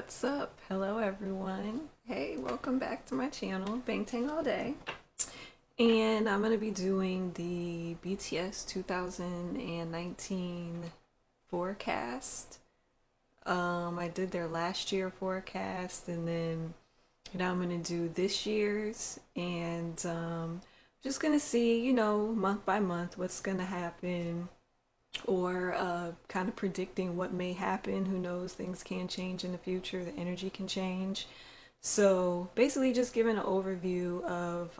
What's up? Hello everyone. Hey, welcome back to my channel, Bangtanallday. And I'm going to be doing the BTS 2019 forecast. I did their last year forecast, and then I'm going to do this year's, and just going to see, month by month what's going to happen, or kind of predicting what may happen. Who knows, things can change in the future, the energy can change. So basically just giving an overview of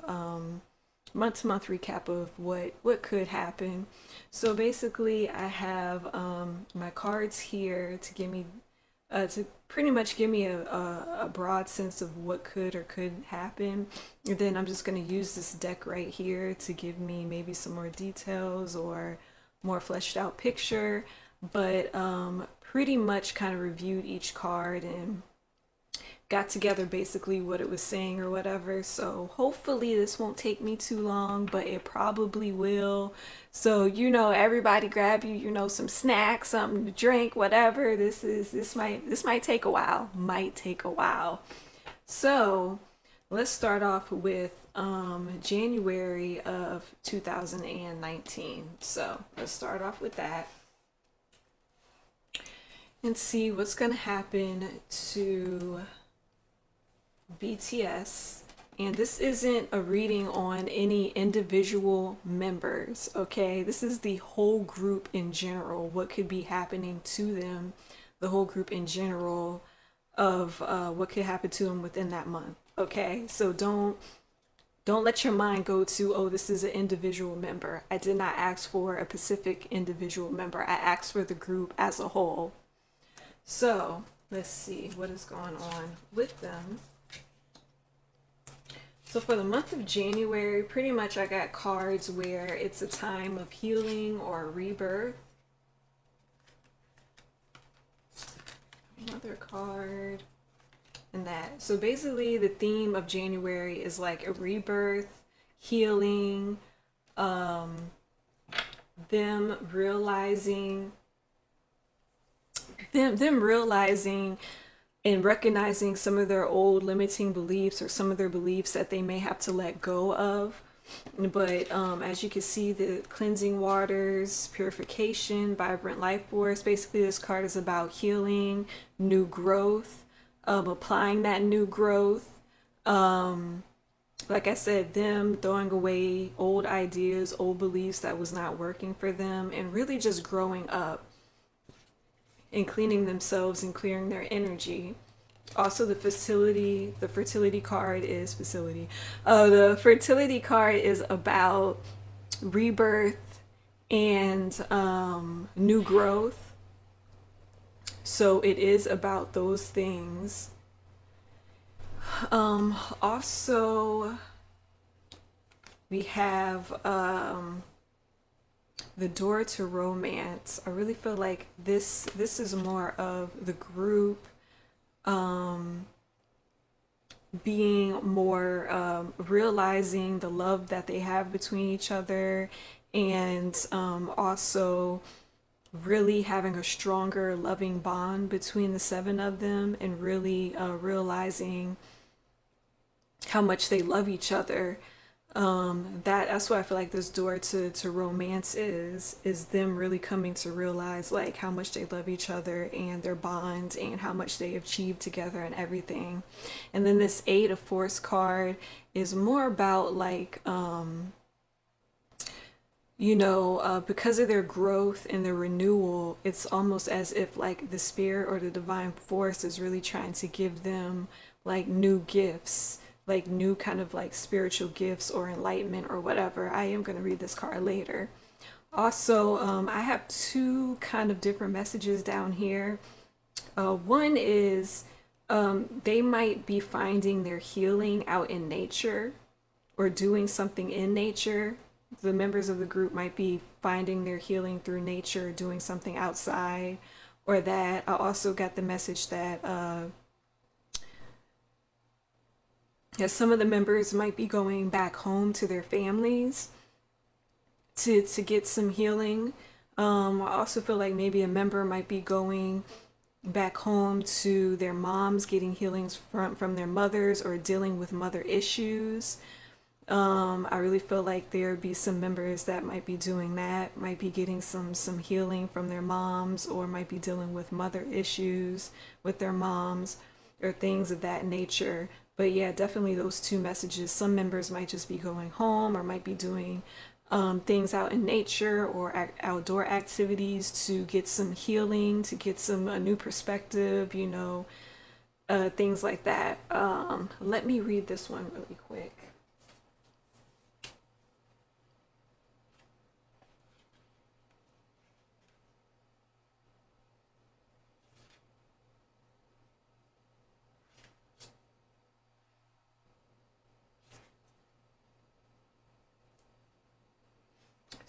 month to month recap of what could happen. So basically I have my cards here to give me to pretty much give me a broad sense of what could or could happen. And then I'm just going to use this deck right here to give me maybe some more details or more fleshed out picture, but pretty much kind of reviewed each card and got together basically what it was saying or whatever. So hopefully this won't take me too long, but it probably will. So everybody grab some snacks, something to drink, whatever. This might take a while. So let's start off with January of 2019. So let's start off with that and see what's going to happen to BTS. And this isn't a reading on any individual members, okay? This is the whole group in general, what could be happening to them, the whole group in general, of what could happen to them within that month, okay? So don't let your mind go to, oh, this is an individual member. I did not ask for a specific individual member. I asked for the group as a whole. So let's see what is going on with them. So for the month of January, pretty much I got cards where it's a time of healing or rebirth. Another card. And that. So basically the theme of January is like a rebirth, healing, them realizing and recognizing some of their old limiting beliefs or some of their beliefs that they may have to let go of. But as you can see, the cleansing waters, purification, vibrant life force. Basically this card is about healing, new growth, applying that new growth, like I said, them throwing away old ideas, old beliefs that was not working for them, and really just growing up and cleaning themselves and clearing their energy. Also the fertility card is the fertility card is about rebirth and new growth. So it is about those things. Also, we have the door to romance. I really feel like this is more of the group being more realizing the love that they have between each other, and also really having a stronger loving bond between the seven of them, and really realizing how much they love each other. That's why I feel like this door to romance is them really coming to realize like how much they love each other and their bond and how much they achieved together and everything. And then this Eight of Force card is more about like because of their growth and their renewal, it's almost as if like the spirit or the divine force is really trying to give them like new gifts, like new kind of like spiritual gifts or enlightenment or whatever. I am going to read this card later. Also, I have two kind of different messages down here. One is they might be finding their healing out in nature or doing something in nature. The members of the group might be finding their healing through nature, doing something outside, or that. I also got the message that some of the members might be going back home to their families to get some healing. I also feel like maybe a member might be going back home to their moms, getting healings from their mothers, or dealing with mother issues. I really feel like there'd be some members that might be doing that, might be getting some healing from their moms, or might be dealing with mother issues with their moms, or things of that nature. But yeah, definitely those two messages. Some members might just be going home, or might be doing things out in nature, or outdoor activities to get some healing, to get some a new perspective, things like that. Let me read this one really quick.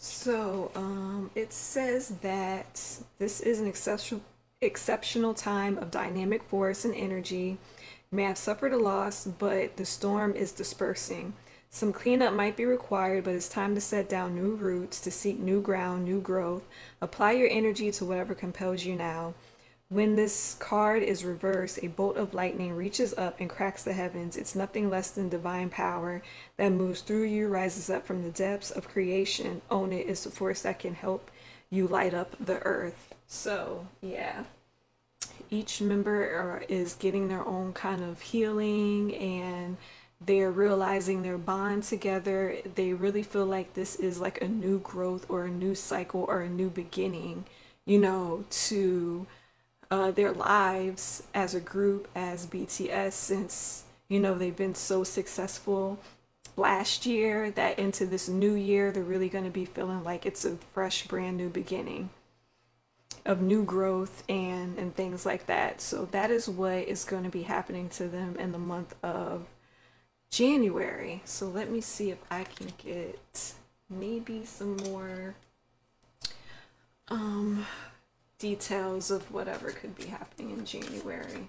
So, it says that this is an exceptional time of dynamic force and energy. You may have suffered a loss, but the storm is dispersing. Some cleanup might be required, but it's time to set down new roots, to seek new ground, new growth. Apply your energy to whatever compels you now. When this card is reversed, a bolt of lightning reaches up and cracks the heavens. It's nothing less than divine power that moves through you, rises up from the depths of creation. Own it. It's the force that can help you light up the earth. So, yeah. Each member is getting their own kind of healing, and they're realizing their bond together. They really feel like this is like a new growth, or a new cycle, or a new beginning, to their lives as a group, as BTS, since they've been so successful last year, that into this new year they're really going to be feeling like it's a fresh, brand new beginning of new growth and things like that. So that is what is going to be happening to them in the month of January. So let me see if I can get maybe some more details of whatever could be happening in January.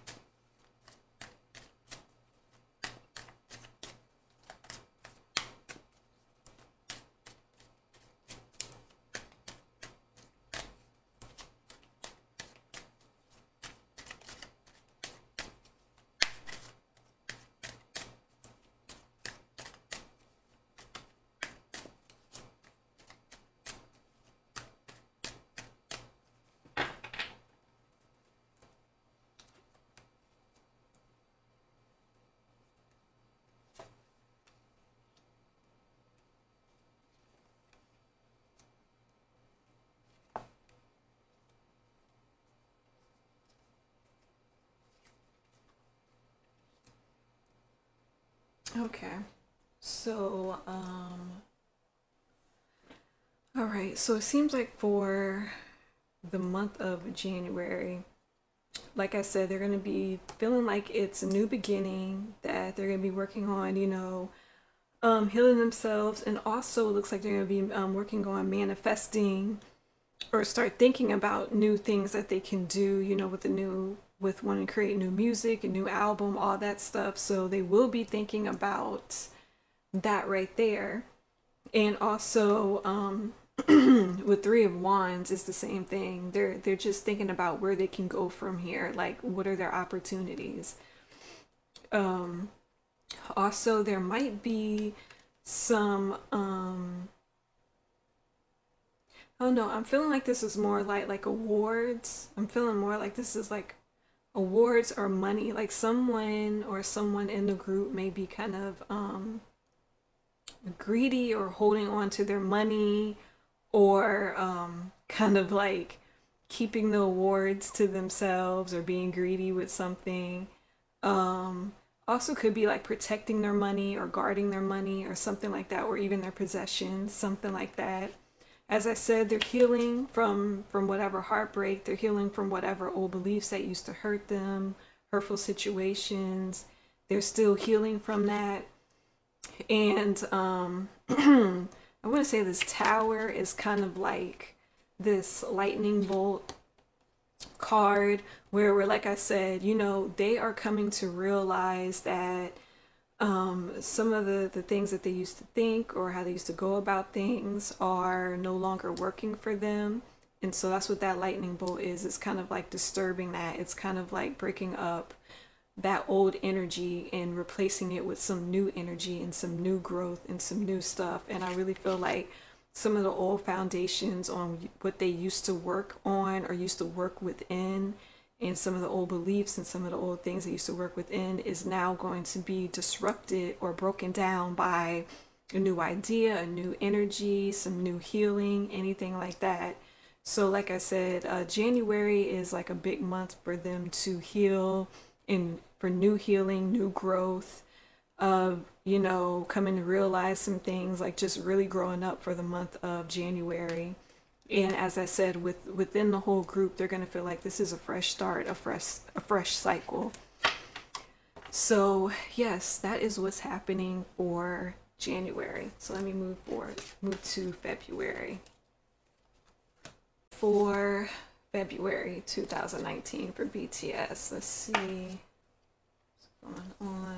Okay. So, all right. So it seems like for the month of January, like I said, they're going to be feeling like it's a new beginning, that they're going to be working on, healing themselves. And also, it looks like they're going to be working on manifesting, or start thinking about new things that they can do, with wanting to create new music, a new album, all that stuff. So they will be thinking about that right there. And also, with Three of Wands, is the same thing. They're just thinking about where they can go from here. Like, what are their opportunities? Um, Also, there might be some. Oh no, I'm feeling like this is more like awards. I'm feeling more like this is like awards or money. Like someone in the group may be kind of greedy, or holding on to their money, or kind of like keeping the awards to themselves, or being greedy with something. Um, Also could be like protecting their money, or guarding their money, or something like that, or even their possessions, something like that. As I said, they're healing from whatever heartbreak. They're healing from whatever old beliefs that used to hurt them, hurtful situations. They're still healing from that. And I want to say this tower is kind of like this lightning bolt card, where like I said, they are coming to realize that some of the things that they used to think, or how they used to go about things, are no longer working for them. And so that's what that lightning bolt is. It's kind of like disturbing that. It's kind of like breaking up that old energy and replacing it with some new energy and some new growth and some new stuff. And I really feel like some of the old foundations on what they used to work on or used to work within, and some of the old beliefs and some of the old things they used to work within, is now going to be disrupted or broken down by a new idea, a new energy, some new healing, anything like that. So like I said, January is like a big month for them to heal and for new healing, new growth, you know, coming to realize some things, like just really growing up for the month of January. And as I said, within the whole group, they're going to feel like this is a fresh start, a fresh cycle. So yes, that is what's happening for January. So let me move to February. For February 2019 for BTS, let's see what's going on.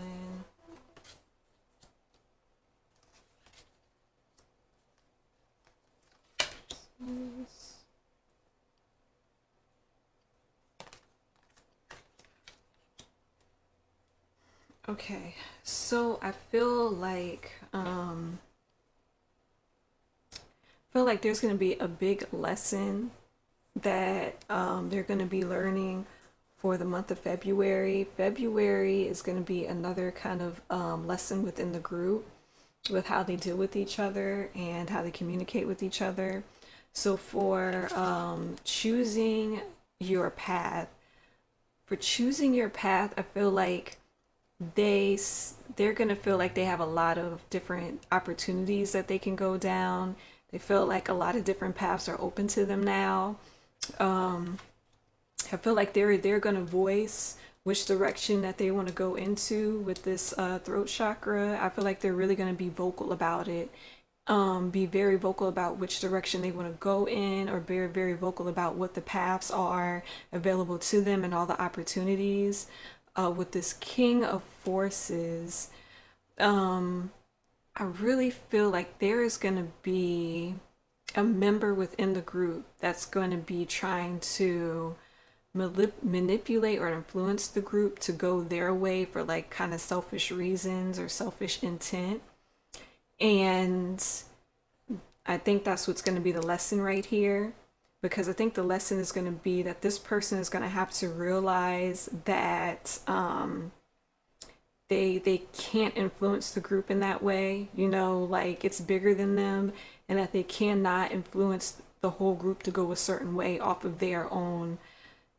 Okay, so I feel like there's going to be a big lesson that they're going to be learning for the month of February. February is going to be another kind of lesson within the group with how they deal with each other and how they communicate with each other. So for choosing your path, I feel like they're gonna feel like they have a lot of different opportunities that they can go down. They feel like a lot of different paths are open to them now. I feel like they're gonna voice which direction that they want to go into with this throat chakra. I feel like they're really gonna be vocal about it. Be very vocal about which direction they want to go in, or very, very vocal about what the paths are available to them and all the opportunities. With this King of Forces, I really feel like there is going to be a member within the group that's going to be trying to manipulate or influence the group to go their way for like kind of selfish reasons or selfish intent. And I think that's what's going to be the lesson right here, because I think the lesson is going to be that this person is going to have to realize that they can't influence the group in that way, you know, like it's bigger than them, and that they cannot influence the whole group to go a certain way off of their own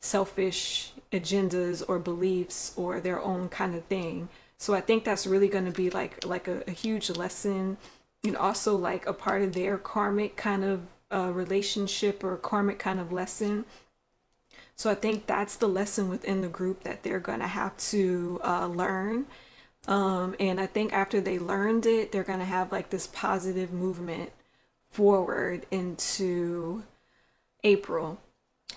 selfish agendas or beliefs or their own kind of thing. So I think that's really going to be like a huge lesson, and also like a part of their karmic kind of relationship or karmic kind of lesson. So I think that's the lesson within the group that they're going to have to learn. And I think after they learned it, they're going to have like this positive movement forward into April.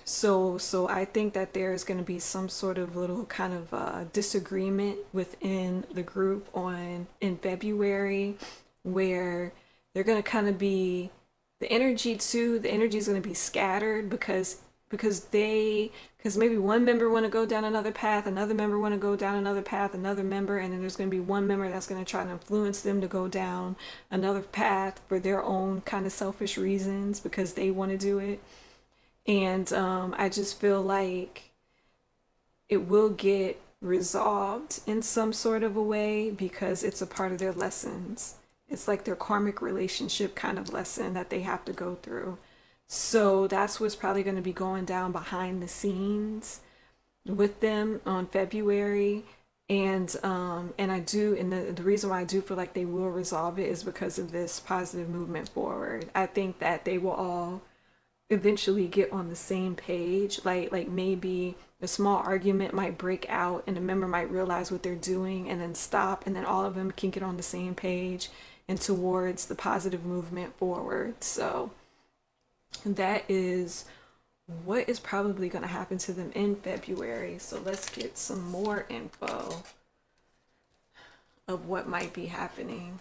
So I think that there's going to be some sort of little kind of disagreement within the group in February, where they're going to kind of be, the energy is going to be scattered because maybe one member want to go down another path, another member want to go down another path, another member, and then there's going to be one member that's going to try to influence them to go down another path for their own kind of selfish reasons because they want to do it. And I just feel like it will get resolved in some sort of a way because it's a part of their lessons. It's like their karmic relationship kind of lesson that they have to go through. So that's what's probably going to be going down behind the scenes with them on February. And the reason why I do feel like they will resolve it is because of this positive movement forward. I think that they will all eventually get on the same page. Like maybe a small argument might break out and a member might realize what they're doing and then stop, and then all of them can get on the same page and towards the positive movement forward. So that is what is probably going to happen to them in February. So let's get some more info of what might be happening.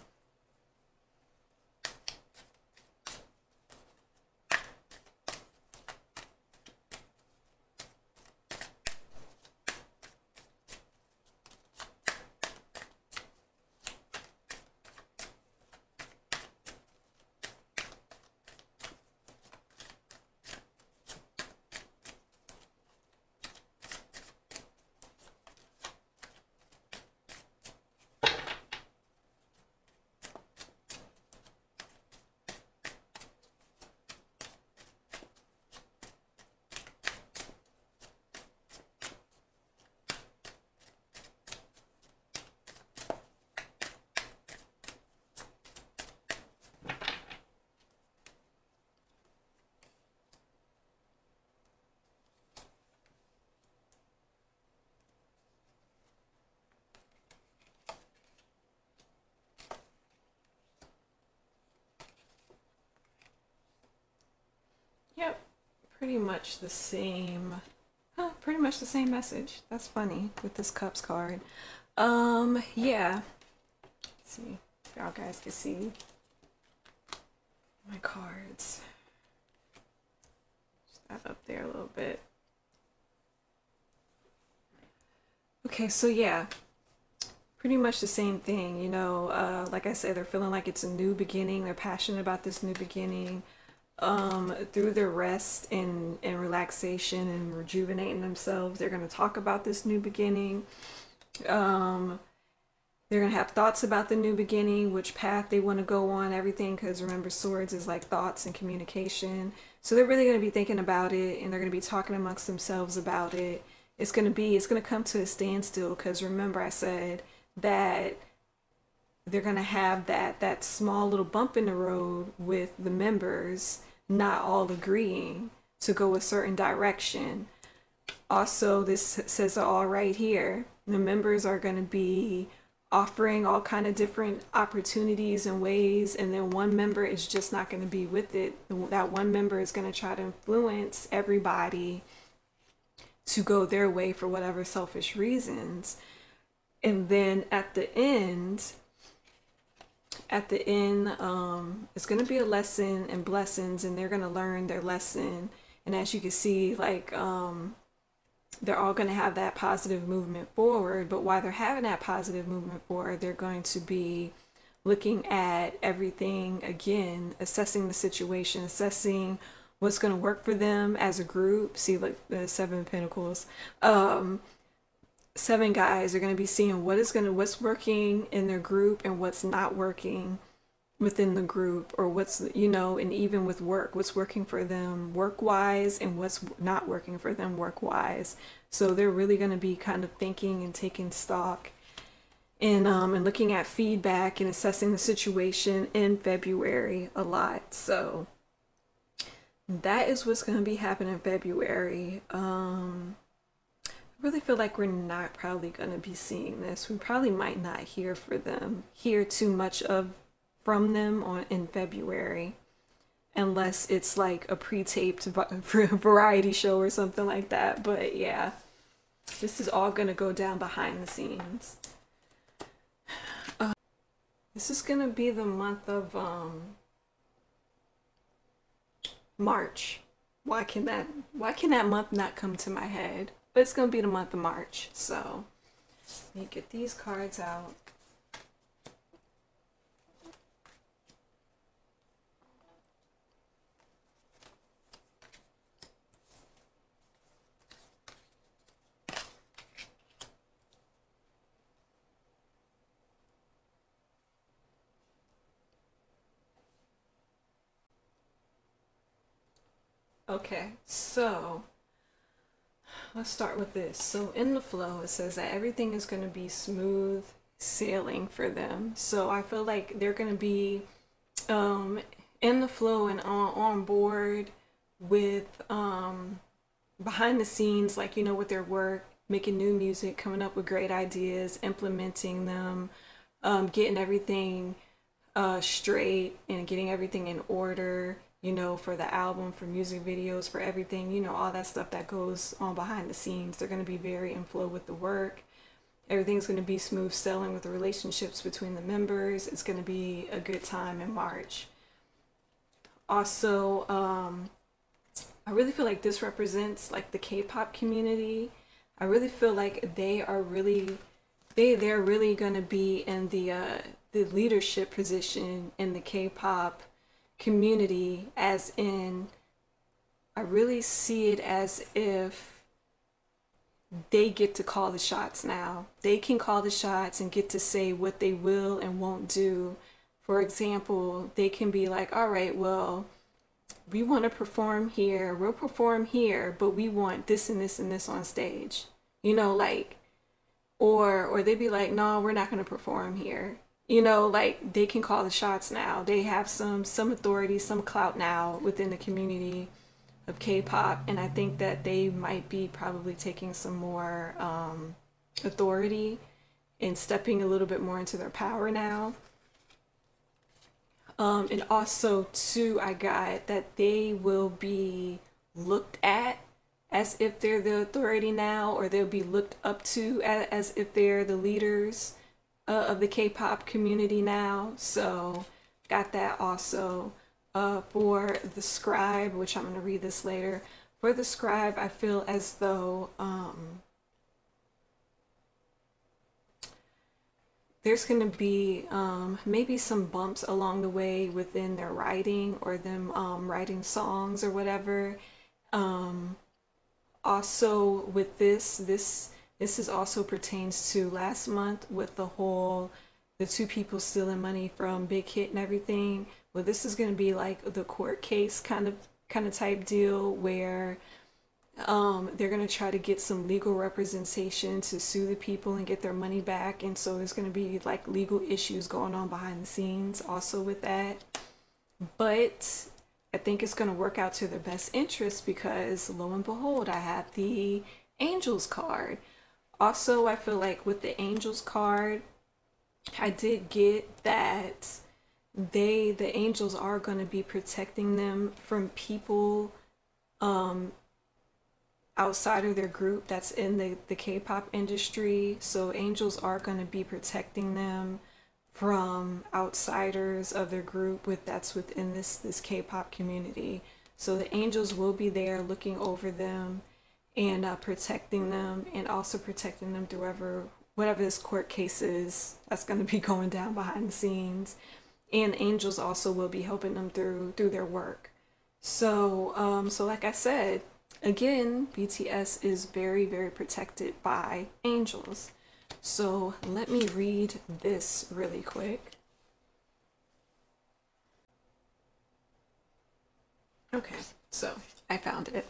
pretty much the same, pretty much the same message. That's funny with this Cups card. Yeah. Let's see if y'all guys can see my cards. Just that up there a little bit. Okay, so yeah, pretty much the same thing, you know. Like I said, they're feeling like it's a new beginning. They're passionate about this new beginning. Through their rest and relaxation and rejuvenating themselves, they're going to talk about this new beginning. They're going to have thoughts about the new beginning, which path they want to go on, everything, because remember, swords is like thoughts and communication. So they're really going to be thinking about it, and they're going to be talking amongst themselves about it. It's going to come to a standstill, because remember I said that they're going to have that small little bump in the road with the members not all agreeing to go a certain direction. Also, this says it all right here. The members are going to be offering all kind of different opportunities and ways, and then one member is just not going to be with it. That one member is going to try to influence everybody to go their way for whatever selfish reasons. And then at the end, it's going to be a lesson and blessings, and they're going to learn their lesson. And as you can see, like, they're all going to have that positive movement forward. But while they're having that positive movement forward, they're going to be looking at everything again, assessing the situation, assessing what's going to work for them as a group. See, like the Seven of Pentacles. Seven guys are going to be seeing what's working in their group and what's not working within the group, or what's, you know, and even with work, what's working for them work wise and what's not working for them work wise. So they're really going to be kind of thinking and taking stock and looking at feedback and assessing the situation in February a lot. So that is what's going to be happening in February. I really feel like we're not probably going to be seeing this. We probably might not hear too much from them in February, unless it's like a pre-taped variety show or something like that. But yeah, this is all going to go down behind the scenes. This is going to be the month of March. Why can that month not come to my head? But it's going to be the month of March. So let me get these cards out. Okay, so let's start with this. So in the flow, it says that everything is going to be smooth sailing for them. So I feel like they're going to be in the flow and on board with behind the scenes, like, you know, with their work, making new music, coming up with great ideas, implementing them, getting everything straight and getting everything in order, you know, for the album, for music videos, for everything, you know, all that stuff that goes on behind the scenes. They're going to be very in flow with the work. Everything's going to be smooth sailing with the relationships between the members. It's going to be a good time in March. Also, I really feel like this represents like the K-pop community. I really feel like they're really going to be in the leadership position in the K-pop community, as in, I really see it as if they get to call the shots now. They can call the shots and get to say what they will and won't do. For example, they can be like, all right, well, we want to perform here, we'll perform here, but we want this and this and this on stage, you know, like, or they'd be like, no, we're not going to perform here. You know, like, they can call the shots now. They have some authority, some clout now within the community of K-pop, and I think that they might be probably taking some more authority and stepping a little bit more into their power now. And also, too, I got that they will be looked at as if they're the authority now, or they'll be looked up to as if they're the leaders of the K-pop community now. So got that also. For the scribe, which I'm going to read this later. For the scribe, I feel as though there's going to be maybe some bumps along the way within their writing, or them writing songs or whatever. Also with this is also pertains to last month with the two people stealing money from Big Hit and everything. Well, this is going to be like the court case kind of type deal where they're going to try to get some legal representation to sue the people and get their money back. And so there's going to be like legal issues going on behind the scenes also with that. But I think it's going to work out to their best interest, because lo and behold, I have the Angels card. Also, I feel like with the Angels card, I did get that the angels are going to be protecting them from people outside of their group that's in the K-pop industry. So angels are going to be protecting them from outsiders of their group that's within this K-pop community. So the angels will be there looking over them and protecting them, and also protecting them through whatever this court case is that's going to be going down behind the scenes. And angels also will be helping them through their work. So so like I said, again, BTS is very, very protected by angels. So let me read this really quick. Okay, so I found it.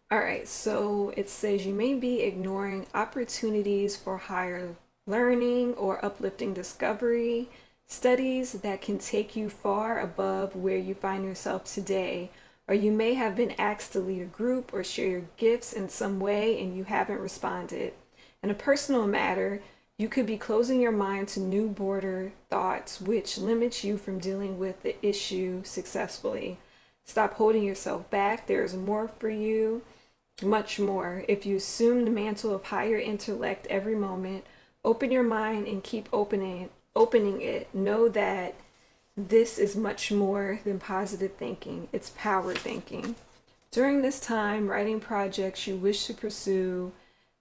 All right, so it says you may be ignoring opportunities for higher learning or uplifting discovery, studies that can take you far above where you find yourself today. Or you may have been asked to lead a group or share your gifts in some way and you haven't responded. In a personal matter, you could be closing your mind to new border thoughts, which limits you from dealing with the issue successfully. Stop holding yourself back. There is more for you, much more. If you assume the mantle of higher intellect every moment, open your mind and keep opening it. Know that this is much more than positive thinking. It's power thinking. During this time, writing projects you wish to pursue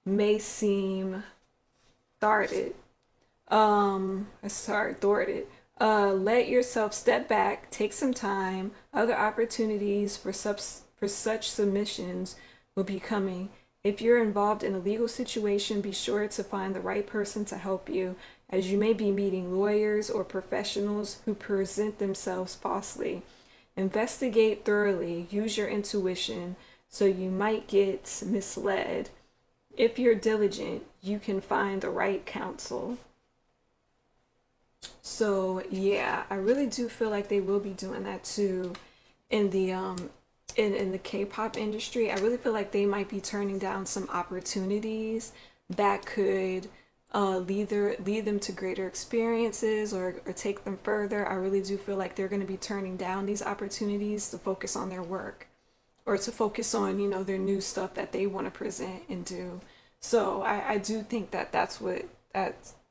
may seem thwarted. Let yourself step back, take some time. Other opportunities for such submissions will be coming. If you're involved in a legal situation, be sure to find the right person to help you, as you may be meeting lawyers or professionals who present themselves falsely. Investigate thoroughly, use your intuition, so you might get misled. If you're diligent, you can find the right counsel. So yeah, I really do feel like they will be doing that too in the in the K-pop industry. I really feel like they might be turning down some opportunities that could lead them to greater experiences, or take them further. I really do feel like they're going to be turning down these opportunities to focus on their work, or to focus on, you know, their new stuff that they want to present and do. So I do think that that's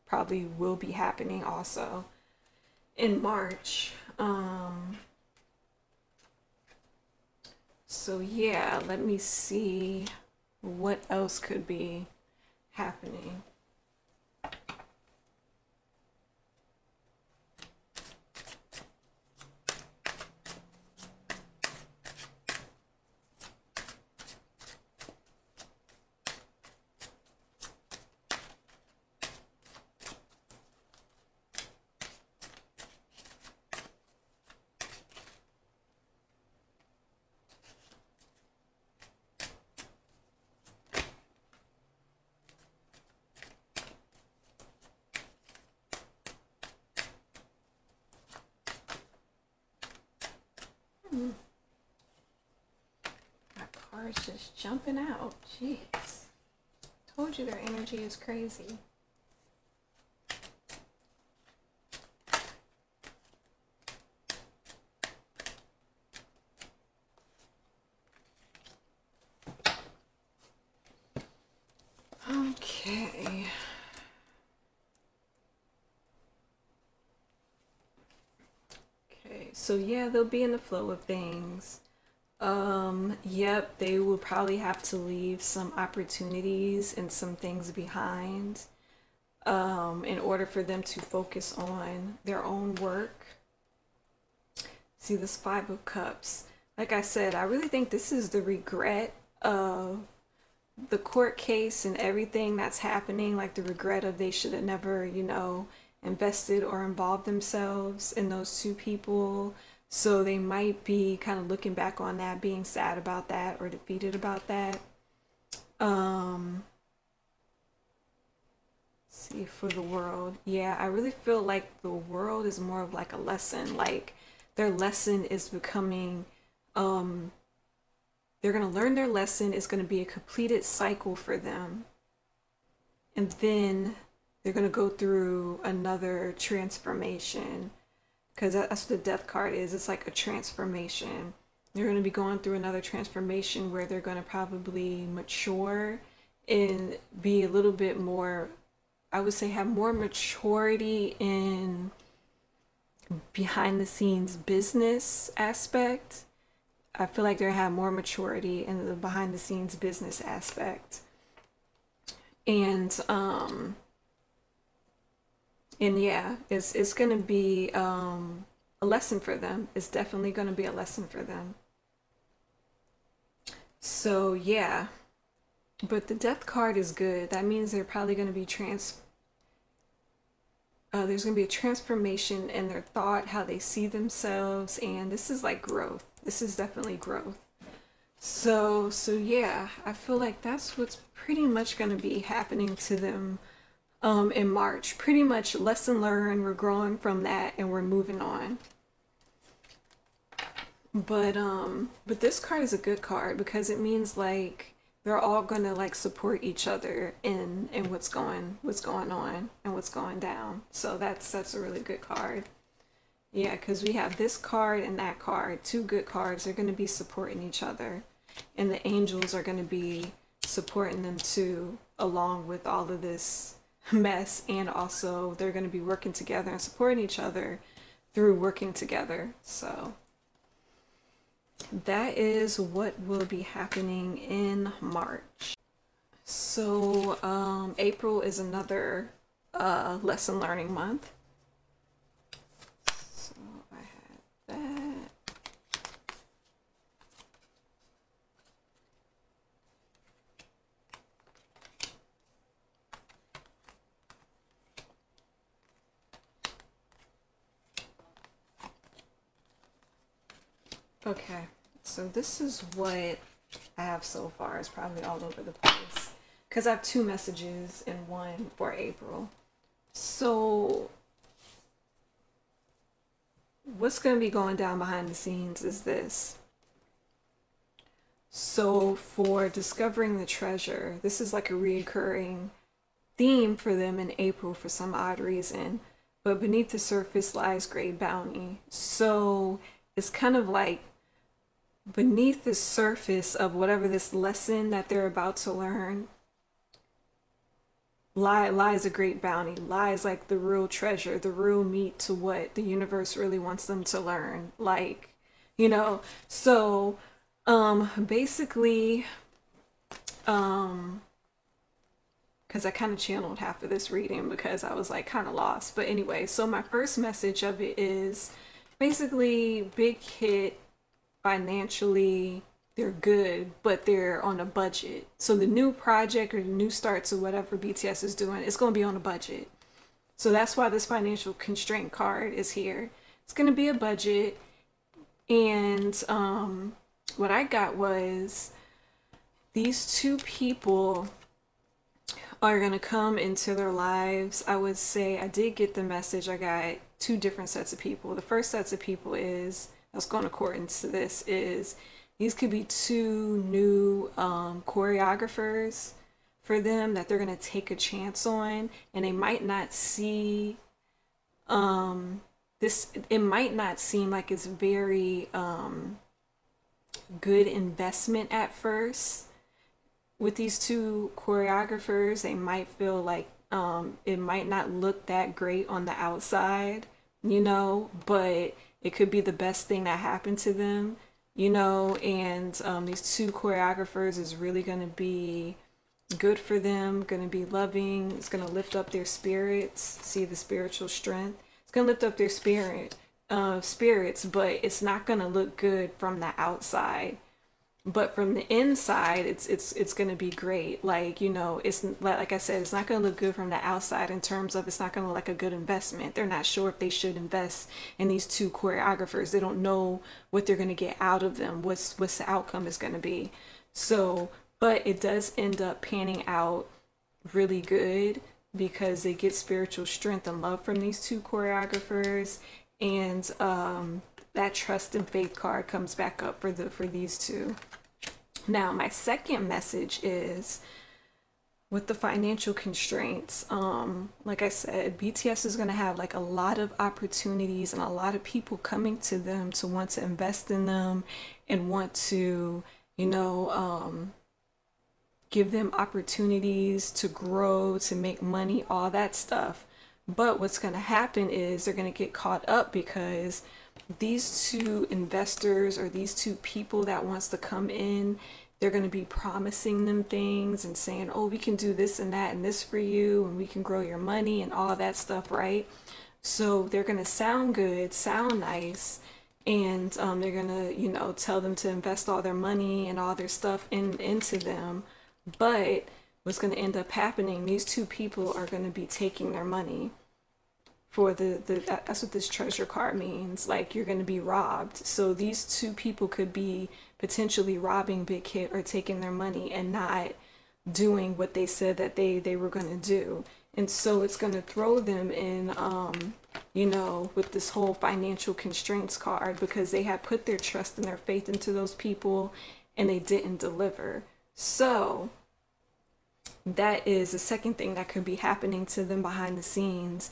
probably will be happening also in March. So yeah, let me see what else could be happening. My car is just jumping out. Jeez. Told you their energy is crazy. So yeah, they'll be in the flow of things. Yep, they will probably have to leave some opportunities and some things behind, in order for them to focus on their own work. See this Five of Cups. Like I said, I really think this is the regret of the court case and everything that's happening, like the regret of they should have never, invested or involved themselves in those two people. So they might be kind of looking back on that, being sad about that or defeated about that. Um, see, for the world, yeah, I really feel like the world is more of like a lesson. Like their lesson is becoming, um, they're going to learn their lesson. It's going to be a completed cycle for them. And then they're going to go through another transformation, because that's what the death card is. It's like a transformation. They're going to be going through another transformation where they're going to probably mature and be a little bit more, I would say, have more maturity in behind the scenes business aspect. I feel like they're gonna have more maturity in the behind the scenes business aspect. And yeah, it's gonna be a lesson for them. It's definitely gonna be a lesson for them. So yeah, but the death card is good. That means they're probably gonna be there's going to be a transformation in their thought, how they see themselves, and this is like growth. This is definitely growth. So yeah, I feel like that's what's pretty much going to be happening to them in March. Pretty much lesson learned, we're growing from that and we're moving on. But this card is a good card because it means like they're all gonna like support each other in what's going on and what's going down. So that's a really good card. Yeah, because we have this card and that card, two good cards. They're gonna be supporting each other, and the angels are gonna be supporting them too, along with all of this mess. And also they're gonna be working together and supporting each other through working together. So that is what will be happening in March. So April is another lesson learning month. So I had that. Okay, so this is what I have so far. It's probably all over the place because I have two messages and one for April. So what's going to be going down behind the scenes is this. So for discovering the treasure, this is like a reoccurring theme for them in April for some odd reason. But beneath the surface lies great bounty. So it's kind of like beneath the surface of whatever this lesson that they're about to learn lies a great bounty, lies like the real treasure, the real meat to what the universe really wants them to learn. Like, so basically, because I kind of channeled half of this reading because I was like kind of lost. But anyway, so my first message of it is basically big hit financially. They're good, but they're on a budget. So the new project or the new starts or whatever BTS is doing, it's going to be on a budget. So that's why this financial constraint card is here. It's going to be a budget. And what I got was these two people are going to come into their lives. I would say I did get the message. I got two different sets of people. The first sets of people is, that's going according to this, is these could be two new choreographers for them that they're going to take a chance on, and they might not see this, it might not seem like it's very good investment at first. With these two choreographers, they might feel like it might not look that great on the outside, but It could be the best thing that happened to them, you know, and these two choreographers is really going to be good for them, going to be loving. It's going to lift up their spirits. See the spiritual strength. It's going to lift up their spirits, but it's not going to look good from the outside. But from the inside, it's going to be great. Like, you know, it's like I said, it's not going to look good from the outside in terms of it's not going to look like a good investment. They're not sure if they should invest in these two choreographers. They don't know what they're going to get out of them. What's the outcome is going to be. So, but it does end up panning out really good because they get spiritual strength and love from these two choreographers, and that trust and faith card comes back up for these two. Now, my second message is with the financial constraints. Like I said, BTS is going to have like a lot of opportunities and a lot of people coming to them to want to invest in them and want to, you know, give them opportunities to grow, to make money, all that stuff. But what's going to happen is they're going to get caught up because these two investors or these two people that wants to come in, they're going to be promising them things and saying, oh, we can do this and that and this for you, and we can grow your money and all that stuff, right? So they're going to sound good, sound nice, and they're going to, you know, tell them to invest all their money and all their stuff into them. But what's going to end up happening, these two people are going to be taking their money for that's what this treasure card means. Like, you're going to be robbed. So these two people could be potentially robbing Big Hit or taking their money and not doing what they said that they were going to do. And so it's going to throw them in, you know, with this whole financial constraints card, because they had put their trust and their faith into those people and they didn't deliver. So that is the second thing that could be happening to them behind the scenes.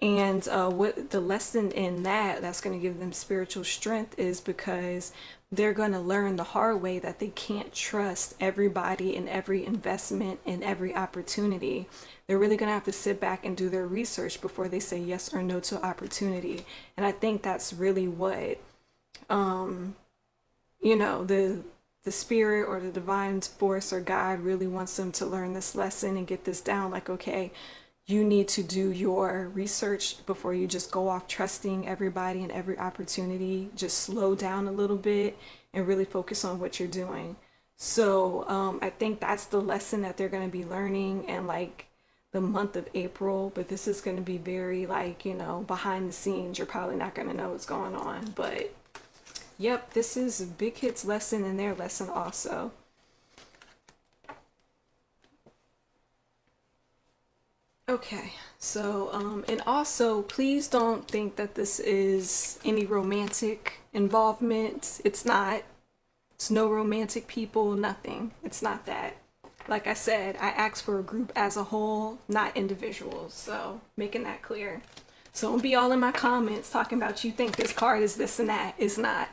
And what the lesson in that's going to give them spiritual strength is because they're going to learn the hard way that they can't trust everybody in every investment and every opportunity. They're really going to have to sit back and do their research before they say yes or no to opportunity. And I think that's really what, you know, the spirit or the divine force or God really wants them to learn this lesson and get this down. Like, okay, you need to do your research before you just go off trusting everybody and every opportunity. Just slow down a little bit and really focus on what you're doing. So I think that's the lesson that they're going to be learning in like the month of April. But this is going to be very, like, you know, behind the scenes. You're probably not going to know what's going on, but yep, this is Big Hit's lesson and their lesson also. Okay, so, and also, please don't think that this is any romantic involvement. It's not. It's no romantic people, nothing. It's not that. Like I said, I asked for a group as a whole, not individuals. So, making that clear. So don't be all in my comments talking about you think this card is this and that. It's not.